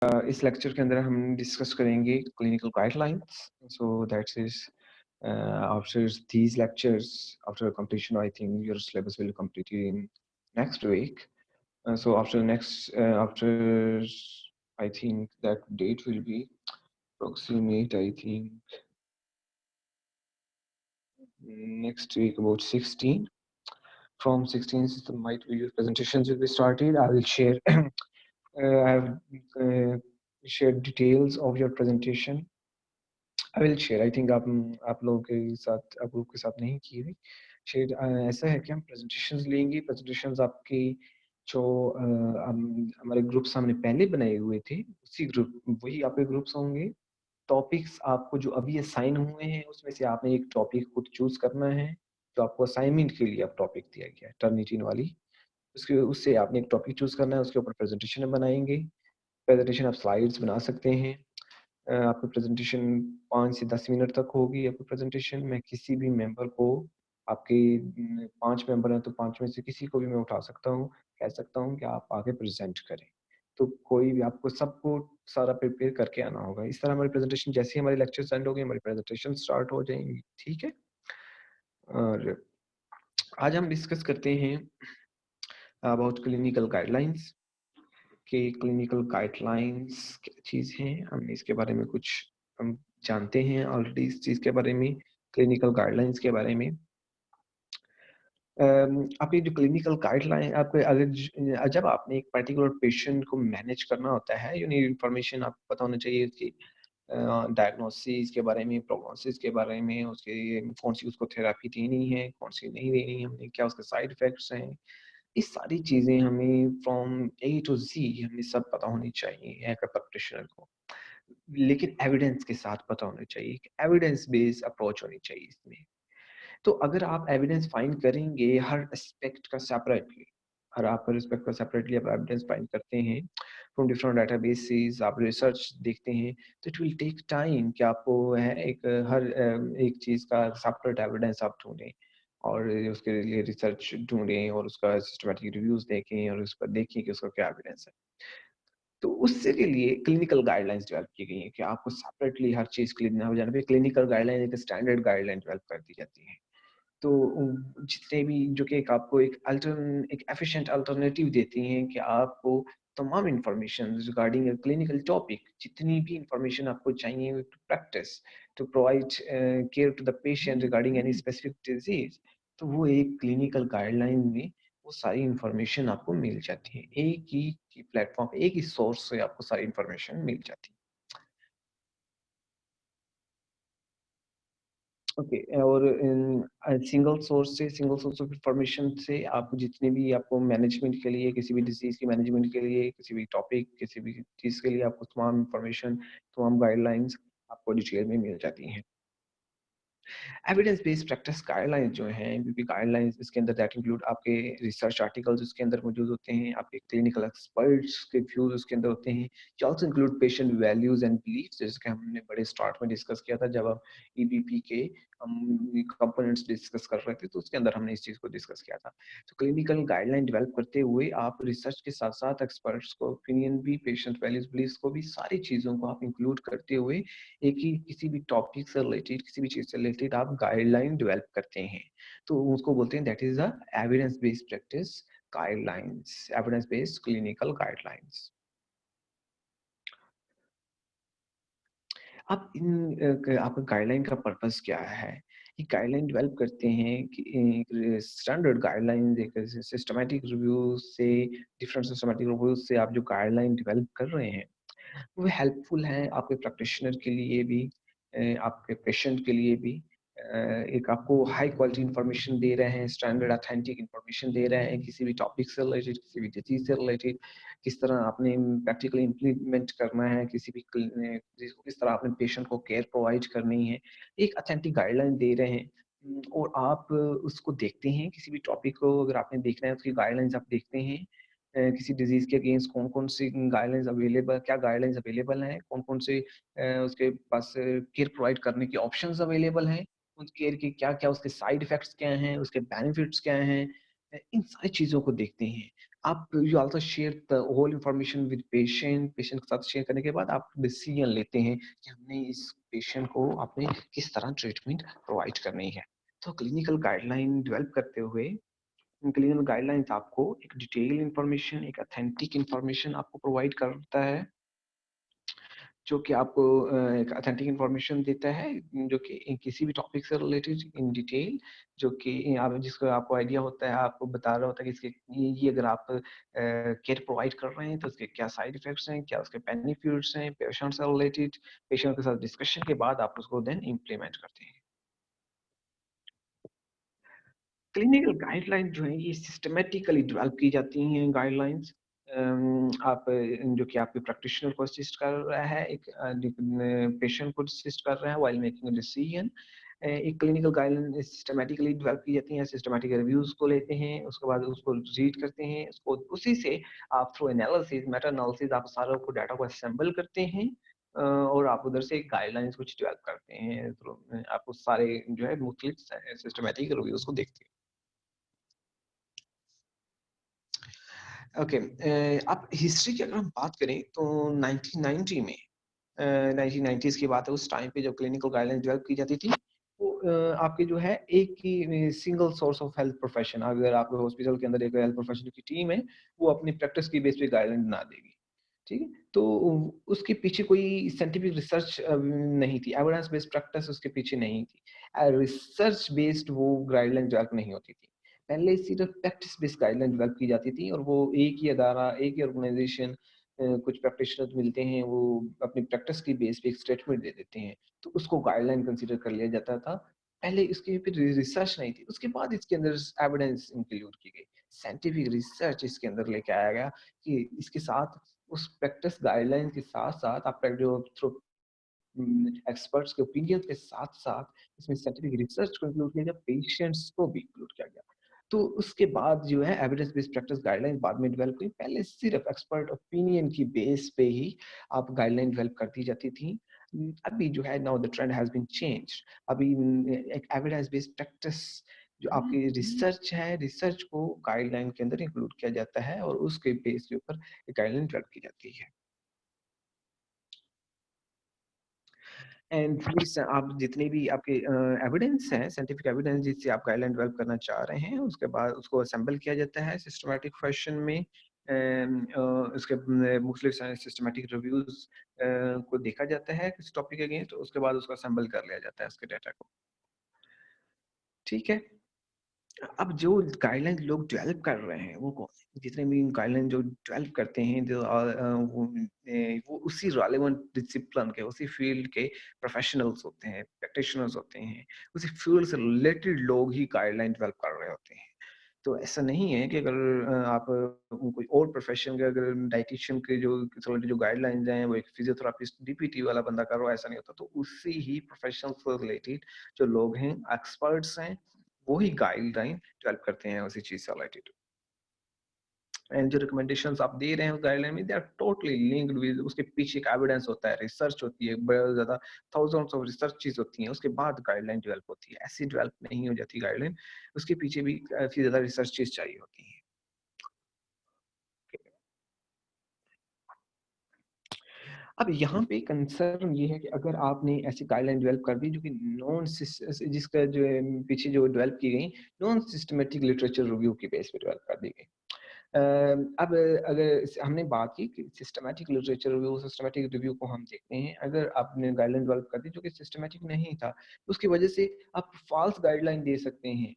इस लेक्चर के अंदर हम डिस्कस करेंगे clinical guidelines. So that's is after these lectures, after completion, I think your syllabus will complete in next week. So after I think that date will be approximate, I think next week about 16. From 16th, my video presentations will be started. I will share I have shared details of your presentation. I will share. I think आप लोगों के साथ नहीं की हुई share. ऐसा है कि हम प्रेजेंटेशंस लेंगे. प्रेजेंटेशंस आपकी जो हमारे ग्रुप्स हमने पहले बनाए हुए थे, उसी ग्रुप वही आपके ग्रुप्स होंगे. टॉपिक्स आपको जो अभी असाइन हुए हैं, उसमें से आपने एक टॉपिक खुद चूज करना है. जो आपको असाइनमेंट के लिए आप टॉपिक दिया गया है टर्निटिन वाली, उससे आपने एक टॉपिक चूज करना है. उसके ऊपर प्रेजेंटेशन बनाएंगे. प्रेजेंटेशन आप स्लाइड्स बना सकते हैं. आपकी प्रेजेंटेशन 5 से 10 मिनट तक होगी. आपकी प्रेजेंटेशन मैं किसी भी मेंबर को, आपके 5 मेंबर हैं तो 5 में से किसी को भी मैं उठा सकता हूँ, कह सकता हूँ कि आप आगे प्रेजेंट करें. तो कोई भी आपको सबको सारा प्रिपेयर करके आना होगा. इस तरह हमारी प्रेजेंटेशन, जैसे ही हमारे लेक्चर एंड हो गए, हमारी प्रेजेंटेशन स्टार्ट हो जाएंगी. ठीक है. और आज हम डिस्कस करते हैं अबाउट क्लिनिकल गाइडलाइंस. कि क्लिनिकल गाइडलाइंस क्या चीज़ है, हम इसके बारे में कुछ हम जानते हैं ऑलरेडी इस चीज़ के बारे में, क्लिनिकल गाइडलाइंस के बारे में. आप ये जो क्लिनिकल गाइडलाइन आपको अगर जब आपने एक पर्टिकुलर पेशेंट को मैनेज करना होता है, यू नीड इन्फॉर्मेशन आपको पता होना चाहिए कि डायग्नोसिस के बारे में, प्रोग्नोसिस के बारे में, उसके कौन सी उसको थेरेपी देनी है, कौन सी नहीं देनी है, हमने क्या उसके साइड इफेक्ट्स हैं. ये सारी चीज़ें हमें फ्रॉम ए टू ज़ी हमें सब पता होनी चाहिए एक प्रैक्टिशनर को. लेकिन एविडेंस के साथ पता होना चाहिए, एविडेंस बेस्ड अप्रोच होनी चाहिए इसमें. तो अगर आप एविडेंस फाइंड करेंगे हर एस्पेक्ट का सेपरेटली, हर आप एस्पेक्ट का सेपरेटली आप एविडेंस फाइंड करते हैं फ्रॉम डिफरेंट डेटाबेसेस, आप रिसर्च देखते हैं, तो इट विल टेक टाइम कि आपको है एक हर एक चीज़ का सेपरेट एविडेंस आप ढूंढें और उसके लिए रिसर्च ढूंढें और उसका सिस्टमैटिक रिव्यूज देखें और उस पर देखें कि उसका क्या एविडेंस है. तो उससे के लिए क्लिनिकल गाइडलाइंस डेवलप की गई हैं कि आपको सेपरेटली हर चीज़ के लिए ना हो जाने पे क्लिनिकल गाइडलाइन एक स्टैंडर्ड गाइडलाइन डेवलप कर दी जाती है. तो जितने भी जो कि एक आपको एक एफिशिएंट अल्टरनेटिव देती हैं कि आपको तमाम information regarding a clinical topic, जितनी भी इन्फॉर्मेशन आपको चाहिए to practise, to provide care to the patient regarding any specific disease, तो वो एक क्लिनिकल गाइडलाइन में वो सारी इन्फॉर्मेशन आपको मिल जाती है. एक ही प्लेटफॉर्म, एक ही सोर्स से आपको सारी इन्फॉर्मेशन मिल जाती है. ओके. और सिंगल सोर्स ऑफ इंफॉर्मेशन से आप जितने भी आपको मैनेजमेंट के लिए, किसी भी डिजीज की मैनेजमेंट के लिए, किसी भी टॉपिक, किसी भी चीज़ के लिए आपको तमाम इंफॉर्मेशन, तमाम गाइडलाइंस आपको डिटेल में मिल जाती हैं. एविडेंस बेस्ड प्रैक्टिस गाइडलाइंस जो हैं, क्योंकि गाइडलाइंस इसके अंदर दैट इंक्लूड आपके रिसर्च आर्टिकल्स उसके अंदर मौजूद होते हैं, आपके क्लिनिकल एक्सपर्ट्स के व्यूज उसके अंदर होते हैं. ये also include patient values and beliefs, जैसे कि हमने बड़े स्टार्ट में डिस्कस किया था जब हम ईबीपी के हम कंपोनेंट्स डिस्कस कर रहे थे, तो उसके अंदर हमने इस चीज़ को डिस्कस किया था. तो क्लिनिकल गाइडलाइन डेवलप करते हुए आप रिसर्च के साथ साथ एक्सपर्ट्स को ओपिनियन भी, पेशेंट वैल्यूज बिलीफ्स को भी, सारी चीज़ों को आप इंक्लूड करते हुए एक ही किसी भी टॉपिक से रिलेटेड, किसी भी चीज़ से रिलेटेड आप गाइडलाइन डेवलप करते हैं. तो उसको बोलते हैं that is a evidence based practice guidelines, evidence based clinical guidelines. अब आपका गाइडलाइन का पर्पस क्या है? ये गाइडलाइन डेवलप करते हैं कि एक स्टैंडर्ड गाइडलाइन, एक सिस्टमैटिक रिव्यू से, डिफरेंट सिस्टमैटिक रिव्यूज से आप जो गाइडलाइन डेवलप कर रहे हैं, वो हेल्पफुल हैं आपके प्रैक्टिशनर के लिए भी, आपके पेशेंट के लिए भी. एक आपको हाई क्वालिटी इंफॉर्मेशन दे रहे हैं, स्टैंडर्ड ऑथेंटिक इंफॉर्मेशन दे रहे हैं किसी भी टॉपिक से रिलेटेड, किसी भी डिजीज से रिलेटेड, किस तरह आपने प्रैक्टिकली इम्प्लीमेंट करना है, किस तरह आपने पेशेंट को केयर प्रोवाइड करनी है, एक ऑथेंटिक गाइडलाइन दे रहे हैं. और आप उसको देखते हैं, किसी भी टॉपिक को अगर आपने देखना है, उसकी गाइडलाइंस आप देखते हैं. किसी डिजीज के अगेंस्ट कौन-कौन सी गाइडलाइंस अवेलेबल, क्या गाइडलाइंस अवेलेबल हैं, कौन-कौन से उसके पास केयर प्रोवाइड करने के ऑप्शंस अवेलेबल हैं, उस केयर के क्या-क्या उसके साइड इफेक्ट्स क्या हैं, उसके बेनिफिट्स क्या हैं, इन सारी चीज़ों को देखते हैं. आप you also share the whole information with patient, patient के साथ शेयर करने के बाद आप डिसीजन लेते हैं कि हमने इस पेशेंट को आपने किस तरह ट्रीटमेंट प्रोवाइड करनी है। तो क्लिनिकल गाइडलाइन डेवलप करते हुए क्लिनिकल गाइडलाइंस आपको एक डिटेल इन्फॉर्मेशन, एक ऑथेंटिक इन्फॉर्मेशन आपको प्रोवाइड करता है, जो कि आपको एक ऑथेंटिक इन्फॉर्मेशन देता है, जो कि किसी भी टॉपिक से रिलेटेड इन डिटेल, जो कि आप जिसको आपको आइडिया होता है, आपको बता रहा होता है कि इसके ये अगर आप केयर प्रोवाइड कर रहे हैं तो उसके क्या साइड इफेक्ट्स हैं, क्या उसके बेनिफिट्स हैं, पेशेंट से रिलेटेड, पेशेंट के साथ डिस्कशन के बाद आप उसको देन इम्प्लीमेंट करते हैं। क्लिनिकल गाइडलाइन जो है ये सिस्टमैटिकली डेवलप की जाती हैं गाइडलाइंस। आप जो कि आपके प्रैक्टिशनर को असिस्ट कर रहा है, एक पेशेंट को असिस्ट कर रहा है व्हाइल मेकिंग अ डिसीजन। एक क्लिनिकल गाइडलाइन सिस्टमैटिकली डेवलप की जाती है, सिस्टमैटिक रिव्यूज को लेते हैं, उसके बाद उसको रीड करते हैं, उसको उसी से आप थ्रू एनालिसिस, मेटा एनालिसिस आप सारा को डाटा को असेंबल करते हैं, और आप उधर से गाइडलाइंस कुछ डेवलप करते हैं थ्रू, आप उस सारे जो है मुख्तलिफ सिस्टमैटिक रिव्यूज को देखते हैं। ओके, अब हिस्ट्री की अगर हम बात करें तो 1990 में, 1990s की बात है, उस टाइम पे जब क्लिनिकल गाइडलाइंस डेवलप की जाती थी, वो आपके जो है एक ही single source of health profession, अगर आपके हॉस्पिटल के अंदर एक हेल्थ प्रोफेशनल की टीम है, वो अपनी प्रैक्टिस की बेस पे गाइडलाइन बना देगी। ठीक है? तो उसके पीछे कोई साइंटिफिक रिसर्च नहीं थी, एविडेंस बेस्ड प्रैक्टिस उसके पीछे नहीं थी। रिसर्च बेस्ड वो गाइडलाइन डेवलप नहीं होती थी। पहले सिर्फ प्रैक्टिस बेस्ड गाइडलाइन डेवलप की जाती थी, और वो एक ही अदारा, एक ही ऑर्गेनाइजेशन, कुछ प्रैक्टिशनर्स मिलते हैं, वो अपनी प्रैक्टिस की बेस पे एक स्टेटमेंट दे देते हैं, तो उसको गाइडलाइन कंसीडर कर लिया जाता था। पहले इसके फिर रिसर्च नहीं थी, उसके बाद इसके अंदर एविडेंस इंक्लूड की गई, साइंटिफिक रिसर्च इसके अंदर लेके आया गया, कि इसके साथ उस प्रैक्टिस गाइडलाइन के साथ-साथ आप जो थ्रू एक्सपर्ट्स के ओपिनियन के साथ-साथ इसमें साइंटिफिक रिसर्च को इंक्लूड किया गया, पेशेंट्स को भी इंक्लूड किया गया। तो उसके बाद जो है एविडेंस बेस्ड प्रैक्टिस गाइडलाइन बाद में डेवलप हुई। पहले सिर्फ एक्सपर्ट ओपिनियन की बेस पे ही आप गाइडलाइन डेवलप कर दी जाती थी। अभी जो है now the trend has been changed. अभी एक एविडेंस बेस्ड प्रैक्टिस जो आपकी रिसर्च है, रिसर्च को गाइडलाइन के अंदर इंक्लूड किया जाता है, और उसके बेस के ऊपर गाइडलाइन डेवलप की जाती है। एंड प्लीज़ आप जितने भी आपके एविडेंस हैं, साइंटिफिक एविडेंस जिससे आप गाइडलाइन डेवलप करना चाह रहे हैं, उसके बाद उसको असेंबल किया जाता है सिस्टमैटिक फैशन में। उसके मुख्तलिफ सिस्टमैटिक रिव्यूज़ को देखा जाता है किसी टॉपिक के अगेंस्ट, उसके बाद उसको असेंबल कर लिया जाता है उसके डाटा को। ठीक है? अब जो गाइडलाइन लोग डेवलप कर रहे हैं, वो कौन है? जितने भी गाइडलाइन जो डेवलप करते हैं, जो वो उसी रेलेवेंट डिसिप्लिन के, उसी फील्ड के प्रोफेशनल्स होते हैं, प्रैक्टिशनर्स होते हैं, उसी फील्ड से रिलेटेड लोग ही गाइडलाइन डेवलप कर रहे होते हैं। तो ऐसा नहीं है कि अगर आप कोई और प्रोफेशन के, अगर डायटीशियन के जो जो गाइडलाइंस हैं, वो एक फिजियोथेरेपिस्ट, डीपीटी वाला बंदा कर रहा है, ऐसा नहीं होता। तो उसी ही प्रोफेशन से रिलेटेड जो लोग हैं, एक्सपर्ट्स हैं, वो ही गाइडलाइन डेवलप करते हैं उसी चीज़ से रिलेटेड। एंड जो रिकमेंडेशंस आप दे रहे हैं उस गाइडलाइन में, they are totally linked with, उसके पीछे एक एविडेंस होता है, रिसर्च होती है, बहुत ज़्यादा थाउज़ेंड्स ऑफ रिसर्चेज़ होती हैं, उसके बाद गाइडलाइन डेवलप होती है। ऐसी डेवलप नहीं हो जाती गाइडलाइन, उसके पीछे भी काफ़ी ज़्यादा रिसर्चेज़ चाहिए होती हैं। अब यहाँ पे कंसर्न ये है कि अगर आपने ऐसी गाइडलाइन डेवलप कर दी जो कि नॉन सिस जिसका जो है पीछे जो डेवलप की गई, नॉन सिस्टमैटिक लिटरेचर रिव्यू की बेस पे डेवलप कर दी गई। अब अगर हमने बात की कि systematic literature review, systematic review को हम देखते हैं, अगर आपने गाइडलाइन डेवलप कर दी जो कि सिस्टमैटिक नहीं था, उसकी वजह से आप फॉल्स गाइडलाइन दे सकते हैं।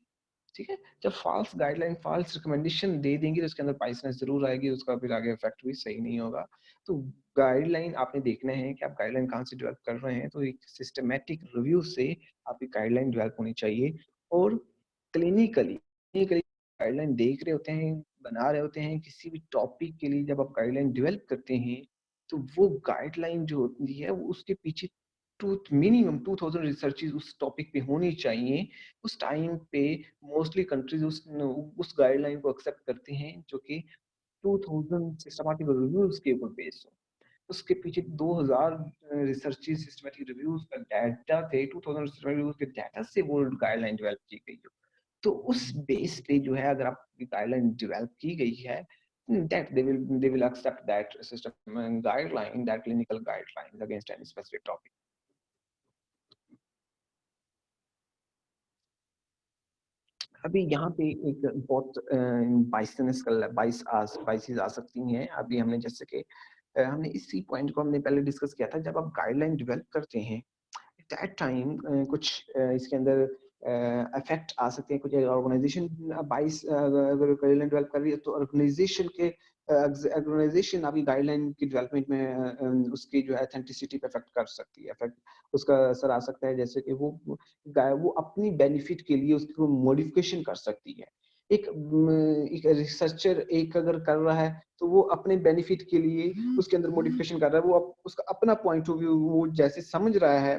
ठीक है? जब फ़ॉल्स गाइडलाइन, फ़ॉल्स रिकमेंडेशन दे देंगे तो उसके अंदर बायसनेस ज़रूर आएगी, उसका फिर आगे इफ़ेक्ट भी सही नहीं होगा। तो गाइडलाइन आपने देखना है कि आप गाइडलाइन कहाँ से डेवलप कर रहे हैं, तो एक सिस्टमैटिक रिव्यू से आपकी गाइडलाइन डेवलप होनी चाहिए, और क्लिनिकली गाइडलाइन देख रहे होते हैं, बना रहे होते हैं, किसी भी टॉपिक के लिए जब आप गाइडलाइन डेवलप करते हैं, तो वो गाइडलाइन जो होती है, वो उसके पीछे टू मिनिमम 2000 रिसर्चेज़ उस टॉपिक पे होनी चाहिए। उस टाइम पे मोस्टली कंट्रीज़ उस गाइडलाइन को एक्सेप्ट करती हैं जो कि 2000 सिस्टमैटिक रिव्यूज़ के ऊपर बेस्ड हो। उसके पीछे 2000 रिसर्चेज़, सिस्टमैटिक रिव्यूज़ का डाटा थे, 2000 सिस्टमैटिक रिव्यूज़ के डाटा से वो गाइडलाइन डेवलप की गई हो। तो उस बेस पे जो है, अगर आपकी गाइडलाइन डेवलप की गई है, that they will accept that system and guideline, that clinical guidelines against any specific topic. अभी यहाँ पे एक बहुत बाइसेस आ सकती हैं। अभी हमने जैसे कि हमने इसी पॉइंट को हमने पहले डिस्कस किया था, जब आप गाइडलाइन डेवलप करते हैं दैट टाइम कुछ इसके अंदर इफेक्ट आ सकते हैं। कुछ ऑर्गेनाइजेशन बाइस अगर गाइडलाइन डेवलप कर रही है तो ऑर्गेनाइजेशन के ऑर्गेनाइजेशन आपकी गाइडलाइन की डेवलपमेंट में उसकी जो ऑथेंटिसिटी पे इफेक्ट कर सकती है। इफेक्ट उसका असर आ सकता है, जैसे कि वो अपनी बेनिफिट के लिए उसको मॉडिफिकेशन कर सकती है। एक रिसर्चर एक अगर कर रहा है तो वो अपने बेनिफिट के लिए उसके अंदर मॉडिफिकेशन कर रहा है। वो उसका अपना पॉइंट ऑफ व्यू वो जैसे समझ रहा है,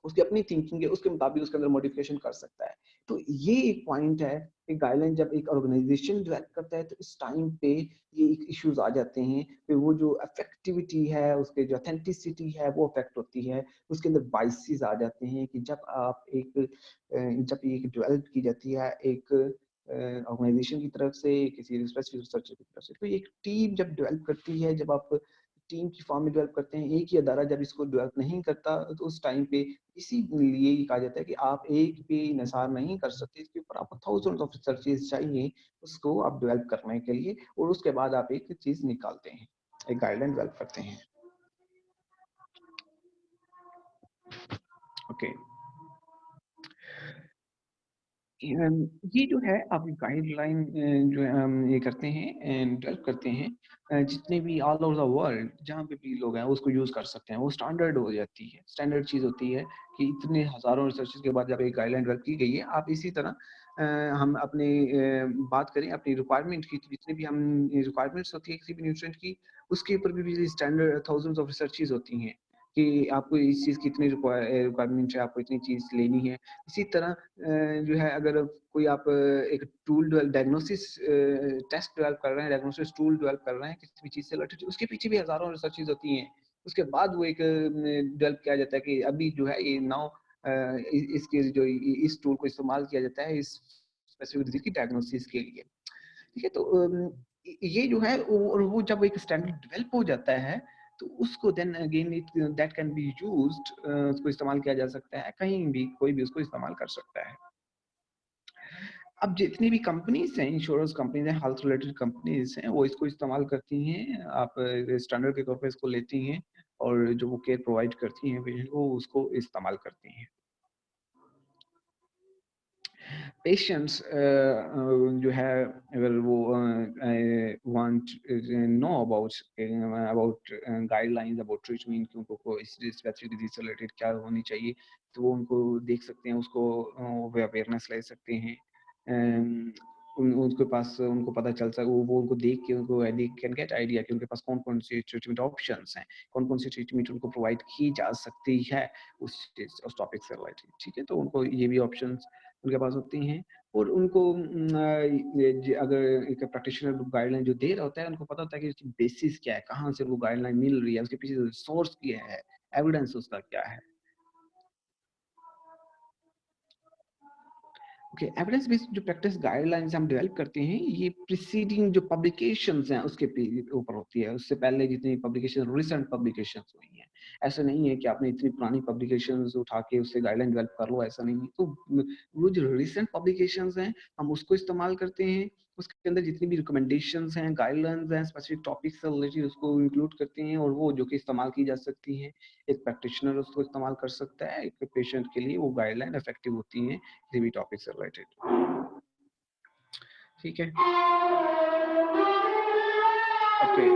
उसकी अपनी थिंकिंग है, उसके मुताबिक उसके अंदर मॉडिफिकेशन कर सकता है। तो ये एक पॉइंट है कि गाइडलाइन जब एक ऑर्गेनाइजेशन डेवलप करता है तो इस टाइम पे ये एक इश्यूज आ जाते हैं कि वो जो इफेक्टिविटी है, उसके जो ऑथेंटिसिटी है वो अफेक्ट होती है। उसके अंदर बाइसेस आ जाते हैं कि जब एक डेवलप की जाती है एक ऑर्गेनाइजेशन की तरफ से, किसी रिसर्चर की तरफ से, तो एक टीम जब डेवलप करती है, जब आप टीम की फॉर्म में डेवलप करते हैं, एक ही अदारा जब इसको डेवलप नहीं करता तो उस टाइम पे इसीलिए ये कहा जाता है कि आप एक पे निसार नहीं कर सकते, इसके ऊपर आपको थाउजेंड्स ऑफ रिसर्चेस चाहिए उसको आप डेवलप करने के लिए, और उसके बाद आप एक चीज निकालते हैं, एक गाइडलाइन डेवलप करते हैं। ओके, ये जो है आप गाइडलाइन जो है हम ये करते हैं एंड डेवलप करते हैं, जितने भी ऑल ओवर द वर्ल्ड जहाँ पे भी लोग हैं उसको यूज कर सकते हैं। वो स्टैंडर्ड हो जाती है, स्टैंडर्ड चीज होती है कि इतने हजारों रिसर्चेस के बाद जब एक गाइडलाइन डेवलप की गई है, आप इसी तरह हम अपने बात करें अपनी रिक्वायरमेंट की, तो जितनी भी हम रिक्वायरमेंट्स होती है किसी भी न्यूट्रिएंट की, उसके ऊपर भी स्टैंडर्ड थाउजेंड्स ऑफ रिसर्चेस होती हैं कि आपको इस चीज की इतनी रिक्वायरमेंट है, आपको इतनी चीज लेनी है। इसी तरह जो है अगर कोई आप एक टूल डायग्नोसिस टेस्ट डेवलप कर रहे हैं, डायग्नोसिस टूल डेवलप कर रहे हैं किसी भी चीज से रिलेटेड, उसके पीछे भी हजारों रिसर्चेज होती हैं। उसके बाद वो एक डेवलप किया जाता है कि अभी जो है ये नाउ इसके जो इस टूल को इस्तेमाल किया जाता है इस स्पेसिफिक डिजीज की डायग्नोसिस के लिए। ठीक है, तो ये जो है और वो जब एक स्टैंडर्ड डेवलप हो जाता है तो उसको then again it that can be used, उसको इस्तेमाल किया जा सकता है कहीं भी, कोई भी उसको इस्तेमाल कर सकता है। अब जितनी भी कंपनीज हैं, इंश्योरेंस कंपनीज हैं, हेल्थ रिलेटेड कंपनीज हैं, वो इसको इस्तेमाल करती हैं। आप स्टैंडर्ड के तौर पे इसको लेती हैं और जो वो केयर प्रोवाइड करती हैं पेशेंट को, उसको इस्तेमाल करती हैं। पेशेंट्स जो है अगर वो want know about guidelines about treatment कि उनको कोई स्पेसिफिक डिजीज से रिलेटेड क्या होनी चाहिए, तो वो उनको देख सकते हैं, उसको वो अवेयरनेस ले सकते हैं। उनके पास उनको पता चल सके, वो उनको देख के उनको कैन गेट आइडिया कि उनके पास कौन कौन सी ट्रीटमेंट ऑप्शंस हैं, कौन कौन सी ट्रीटमेंट उनको प्रोवाइड की जा सकती है उस टॉपिक से रिलेटेड। ठीक है, तो उनको ये भी ऑप्शंस उनके पास होती हैं। और उनको अगर एक प्रैक्टिशनर गाइडलाइन जो दे रहा होता है, उनको पता होता है कि उसकी बेसिस क्या है, कहाँ से उनको गाइडलाइन मिल रही है, उसके पीछे सोर्स क्या है, एविडेंस उसका क्या है। ओके, एविडेंस बेस्ड जो प्रैक्टिस गाइडलाइंस हम डेवलप करते हैं, ये प्रीसीडिंग जो पब्लिकेशंस हैं उसके ऊपर होती है। उससे पहले जितनी पब्लिकेशन, रिसेंट पब्लिकेशंस हुई हैं, ऐसा नहीं है कि आपने इतनी पुरानी पब्लिकेशंस उठा के उससे गाइडलाइन डेवलप कर लो, ऐसा नहीं है। तो वो जो रिसेंट पब्लिकेशंस हैं हम उसको इस्तेमाल करते हैं। उसके अंदर जितनी भी रिकमेंडेशंस हैं, गाइडलाइंस हैं, स्पेसिफिक टॉपिक से रिलेटेड, उसको इंक्लूड करते हैं, और वो जो कि इस्तेमाल की जा सकती हैं। एक प्रैक्टिशनर उसको इस्तेमाल कर सकता है, एक पेशेंट के लिए वो गाइडलाइन इफेक्टिव होती हैं किसी भी टॉपिक से रिलेटेड। ठीक है, ओके,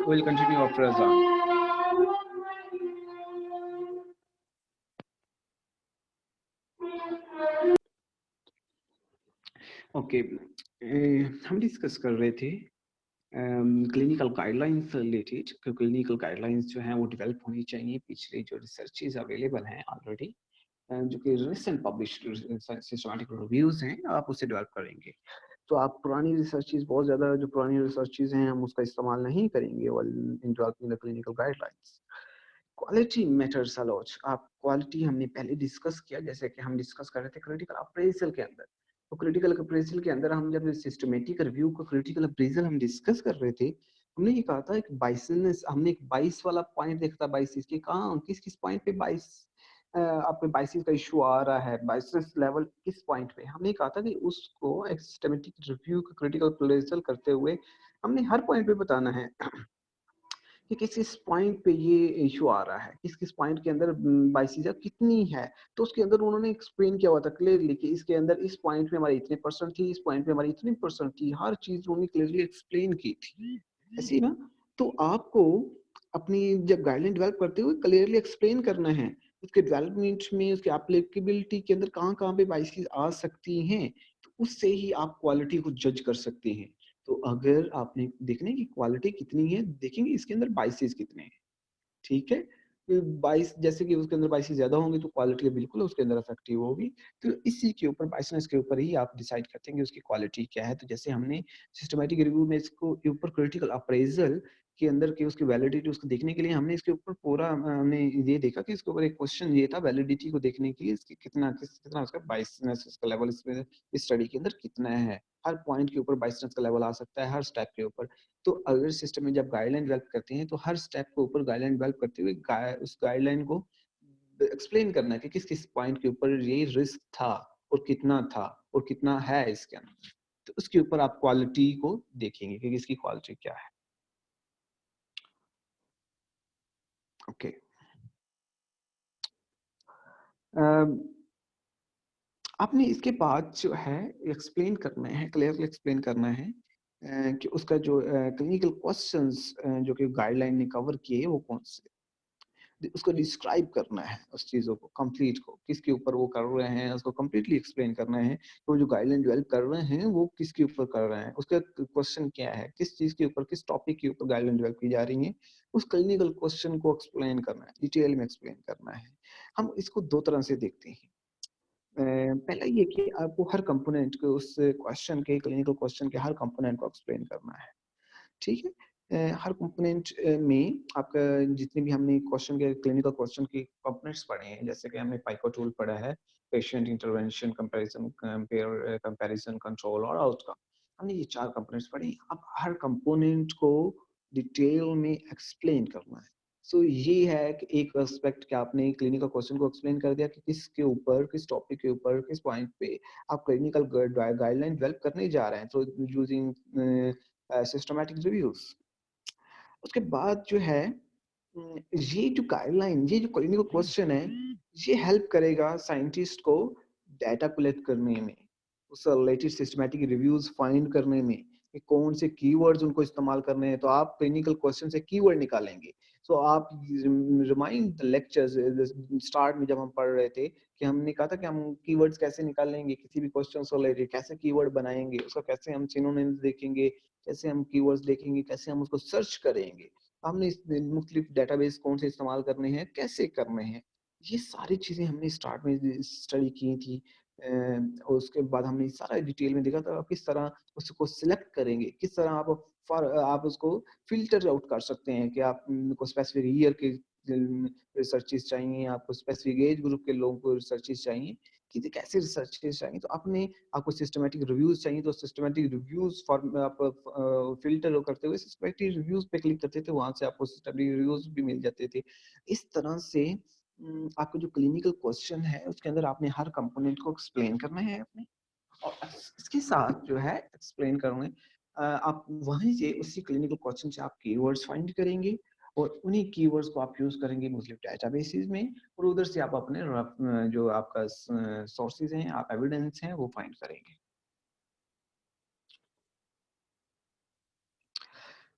विल कंटिन्यू आफ्टर अज़ान। ओके, हम डिस्कस कर रहे थे क्लिनिकल गाइडलाइंस से रिलेटेड। क्लिनिकल गाइडलाइंस जो हैं वो डेवलप होनी चाहिए। पिछले जो रिसर्चेज अवेलेबल हैं ऑलरेडी, जो कि रिसेंट पब्लिश्ड सिस्टमैटिक रिव्यूज हैं, आप उससे डेवलप करेंगे। तो आप पुरानी रिसर्चेज, बहुत ज़्यादा जो पुरानी रिसर्चेज हैं, हम उसका इस्तेमाल नहीं करेंगे in developing the clinical guidelines. Quality matters a lot. आप क्वालिटी हमने पहले डिस्कस किया, जैसे कि हम डिस्कस कर रहे थे क्रिटिकल अप्रेजल के अंदर। तो क्रिटिकल अप्रेजल के अंदर हम जब सिस्टमैटिक रिव्यू का क्रिटिकल अप्रेजल हम डिस्कस कर रहे थे, हमने ये कहा था एक बाइसनेस, हमने एक 22 वाला पॉइंट देखा था, 22 के कहाँ किस-किस पॉइंट पे 22 आपके 22 का इश्यू आ रहा है, बाइसेस लेवल किस पॉइंट पे। हमने कहा था कि उसको एक सिस्टमैटिक रिव्यू का क्रिटिकल अप्रेजल करते हुए हमने हर पॉइंट पे बताना है कि किस-किस पॉइंट पे ये इश्यू आ रहा है, किस-किस पॉइंट के अंदर बाइसिज़ा कितनी है। तो उसके अंदर उन्होंने एक्सप्लेन किया हुआ था क्लियरली कि इसके अंदर इस पॉइंट पे हमारी इतने परसेंट थी, इस पॉइंट पे हमारी इतनी परसेंट थी, हर चीज़ उन्होंने क्लियरली एक्सप्लेन की थी। ऐसे ही ना, तो आपको अपनी जब गाइडलाइन डेवलप करते हुए क्लियरली एक्सप्लेन करना है, उसके डेवलपमेंट में, उसके एप्लीकेबिलिटी के अंदर कहाँ-कहाँ पे बाइसेस आ सकती हैं, तो उससे ही आप क्वालिटी को जज कर सकते हैं। तो अगर आपने देखना है कि क्वालिटी कितनी है, देखेंगे इसके अंदर बाइसेस कितने हैं, ठीक है? 22 जैसे कि उसके अंदर बाइसेस ज़्यादा होंगे तो क्वालिटी बिल्कुल उसके अंदर अफेक्टिव होगी। तो इसी के ऊपर बाइसनेस के ऊपर ही आप डिसाइड करते हैं कि उसकी क्वालिटी क्या है। तो जैसे हमने सिस्टमैटिक रिव्यू में इसको के ऊपर क्रिटिकल अप्रेज़ल के अंदर की उसकी वैलिडिटी उसको देखने के लिए हमने इसके ऊपर पूरा हमने ये देखा कि इसके ऊपर एक क्वेश्चन ये था वैलिडिटी को देखने के लिए इसकी कितना उसका बाइसनेस उसका लेवल इसमें इस स्टडी के अंदर कितना है। हर पॉइंट के ऊपर बाइसनेस का लेवल आ सकता है, हर स्टेप के ऊपर। तो अगर सिस्टम में जब गाइडलाइन डेवलप करते हैं तो हर स्टेप के ऊपर गाइडलाइन डेवलप करते हुए उस गाइडलाइन को एक्सप्लेन करना है कि किस किस पॉइंट के ऊपर ये रिस्क था और कितना है इसके अंदर। तो उसके ऊपर आप क्वालिटी को देखेंगे कि इसकी क्वालिटी क्या है। ओके। आपने इसके बाद जो है एक्सप्लेन करना है, क्लियरली एक्सप्लेन करना है कि उसका जो क्लिनिकल क्वेश्चंस जो कि गाइडलाइन ने कवर किए हैं वो कौन से, उसको डिस्क्राइब करना है उस चीज़ों को, कंप्लीट को, किसके ऊपर वो कर रहे हैं, उसको कंप्लीटली एक्सप्लेन करना है। तो जो गाइडलाइन डेवलप कर रहे हैं, वो किसके ऊपर कर रहे हैं, उसका क्वेश्चन क्या है, किस चीज़ के ऊपर, किस टॉपिक के ऊपर गाइडलाइन डेवलप की जा रही है, उस क्लिनिकल क्वेश्चन को एक्सप्लेन करना है, डिटेल में एक्सप्लेन करना है। हम इसको 2 तरह से देखते हैं। पहला ये कि आपको हर कंपोनेंट को उस क्वेश्चन के क्लिनिकल क्वेश्चन के हर कंपोनेंट को एक्सप्लेन करना है। ठीक है? हर कंपोनेंट में आपका जितने भी हमने क्वेश्चन के क्लिनिकल क्वेश्चन के कंपोनेंट्स पढ़े हैं, जैसे कि हमने पाइको टूल पढ़ा है, पेशेंट इंटरवेंशन, कंपैरिजन, कंट्रोल और आउटकम। हमने ये 4 कंपोनेंट्स पढ़े। अब हर कंपोनेंट को डिटेल में एक्सप्लेन करना है। सो ये है कि एक एस्पेक्ट कि आपने क्लिनिकल क्वेश्चन को एक्सप्लेन कर दिया कि किसके ऊपर, किस टॉपिक के ऊपर, किस पॉइंट पे आप क्लिनिकल गाइडलाइन डेवलप करने जा रहे हैं। So using systematic reviews. उसके बाद जो है ये जो गाइडलाइन, ये जो क्लिनिकल क्वेश्चन है, ये हेल्प करेगा साइंटिस्ट को डाटा कलेक्ट करने में, उससे रिलेटेड सिस्टमैटिक रिव्यूज फाइंड करने में कि कौन से कीवर्ड्स उनको इस्तेमाल करने हैं। तो आप क्लिनिकल क्वेश्चन से कीवर्ड निकालेंगे। सो आप रिमाइंड द लेक्चर्स स्टार्ट में जब हम पढ़ रहे थे कि हमने कहा था कि हम कीवर्ड्स कैसे निकालेंगे, किसी भी क्वेश्चन से रिलेटेड कैसे कीवर्ड बनाएंगे, उसका कैसे हम सिनोनिम्स देखेंगे, कैसे हम कीवर्ड्स देखेंगे, कैसे हम उसको सर्च करेंगे, हमने इस मुख्तलिफ डेटाबेस कौन से इस्तेमाल करने हैं, कैसे करने हैं, ये सारी चीज़ें हमने स्टार्ट में स्टडी की थी। और उसके बाद हमने सारा डिटेल में देखा था आप किस तरह उसको सिलेक्ट करेंगे, किस तरह आप उसको फ़िल्टर आउट कर सकते हैं कि आप को स्पेसिफिक ईयर के रिसर्चेज़ चाहिए, आपको स्पेसिफिक एज ग्रुप के लोगों को रिसर्चेज़ चाहिए, कि कैसे रिसर्चेज़ चाहिए। तो आपको सिस्टमैटिक रिव्यूज़ चाहिए तो सिस्टमैटिक रिव्यूज़ फॉर आप फ़िल्टर करते हुए सिस्टमैटिक रिव्यूज़ पे क्लिक करते थे, वहाँ से आपको सिस्टमैटिक रिव्यूज़ भी मिल जाते थे। इस तरह से आपका जो क्लिनिकल क्वेश्चन है, उसके अंदर आपने हर कंपोनेंट को एक्सप्लेन करना है अपने, और इसके साथ जो है एक्सप्लेन करने आप वहीं से उसी क्लिनिकल क्वेश्चन से आप कीवर्ड्स फाइंड करेंगे और उन्हीं कीवर्ड्स को आप यूज़ करेंगे मुख्तलिफ डेटाबेसेस में, और उधर से आप अपने जो आपका सोर्सेज़ हैं, आप एविडेंस हैं, वो फाइंड करेंगे।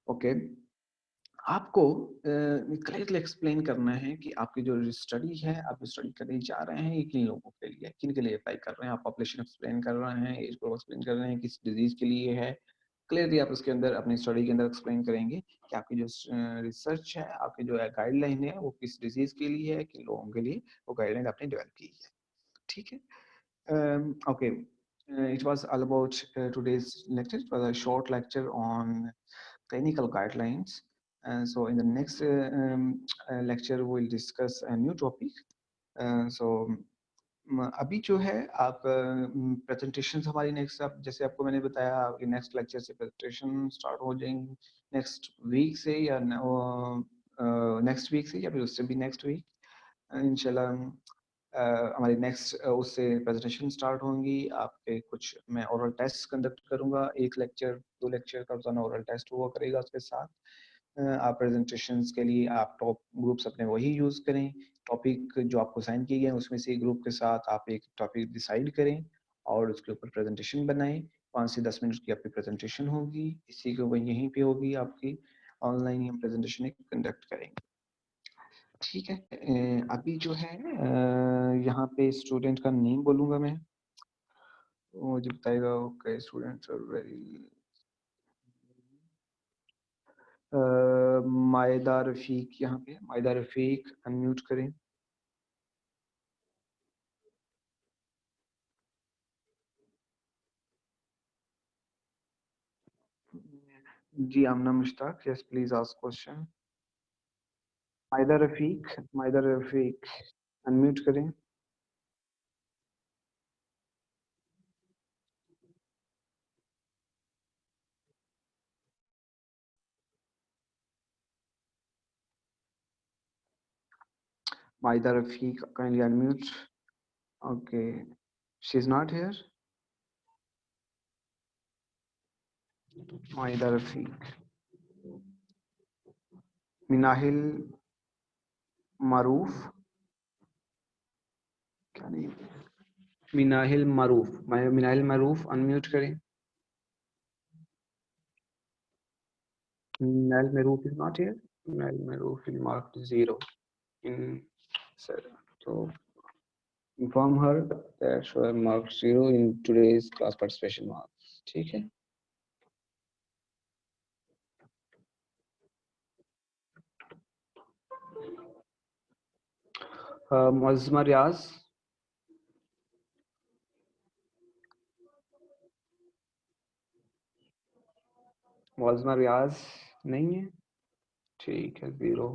ओके। आपको क्लियरली एक्सप्लेन करना है कि आपकी जो स्टडी है, आप स्टडी करने जा रहे हैं, ये किन लोगों के लिए है, किन के लिए अप्लाई कर रहे हैं, आप पॉपुलेशन एक्सप्लेन कर रहे हैं, एज ग्रुप एक्सप्लेन कर रहे हैं, किस डिजीज़ के लिए है। क्लियरली आप उसके अंदर अपनी स्टडी के अंदर एक्सप्लेन करेंगे कि आपकी जो रिसर्च है, आपकी जो गाइडलाइन है, वो किस डिजीज़ के लिए है, किन लोगों के लिए वो गाइडलाइन आपने डेवलप की है। ठीक है? Okay. It was all about today's lecture. It was a short lecture on clinical guidelines. And so in the next lecture, we'll discuss a new topic. So अभी जो है आप प्रेजेंटेशंस हमारी नेक्स्ट, आप जैसे आपको मैंने बताया, आपकी नेक्स्ट लेक्चर से प्रेजेंटेशन स्टार्ट हो जाएंगी नेक्स्ट वीक से, या नेक्स्ट वीक से, या फिर उससे भी नेक्स्ट वीक इंशाल्लाह। हमारी नेक्स्ट उससे प्रेजेंटेशन स्टार्ट होंगी। आपके कुछ मैं ओरल टेस्ट कंडक्ट करूंगा, एक लेक्चर 2 लेक्चर का रोजाना ओरल टेस्ट हुआ करेगा उसके साथ। आप प्रेजेंटेशंस के लिए आप टॉप ग्रुप्स अपने वही यूज़ करें, टॉपिक जो आपको असाइन किए गए हैं उसमें से ग्रुप के साथ आप एक टॉपिक डिसाइड करें और उसके ऊपर प्रेजेंटेशन बनाएं। 5 से 10 मिनट की आपकी प्रेजेंटेशन होगी, इसी के ऊपर यहीं पे होगी आपकी, ऑनलाइन ही हम प्रेजेंटेशन एक कंडक्ट करेंगे। ठीक है। अभी जो है यहाँ पे स्टूडेंट का नेम बोलूँगा मैं, वो मुझे बताएगा। Okay, students are very Maida Rafiq, यहाँ पे मायदा रफ़ीक अनम्यूट करें। जी, Amna Mushtaq, yes please ask question. Maida Rafiq unmute करें। Maida Rafiq kindly unmute. Okay, she is not here. Maida Rafiq. Minahil Maroof, क्या नहीं, मिनाहिल मारूफ, मिनाहिल मारूफ अनम्यूट करें। Minahil Maroof is not here. Minahil Maroof is marked 0 in so inform her that she marked 0 in today's class participation marks। ठीक है। मुअज़्ज़मा रियाज, मुअज़्ज़मा रियाज नहीं है, ठीक है 0।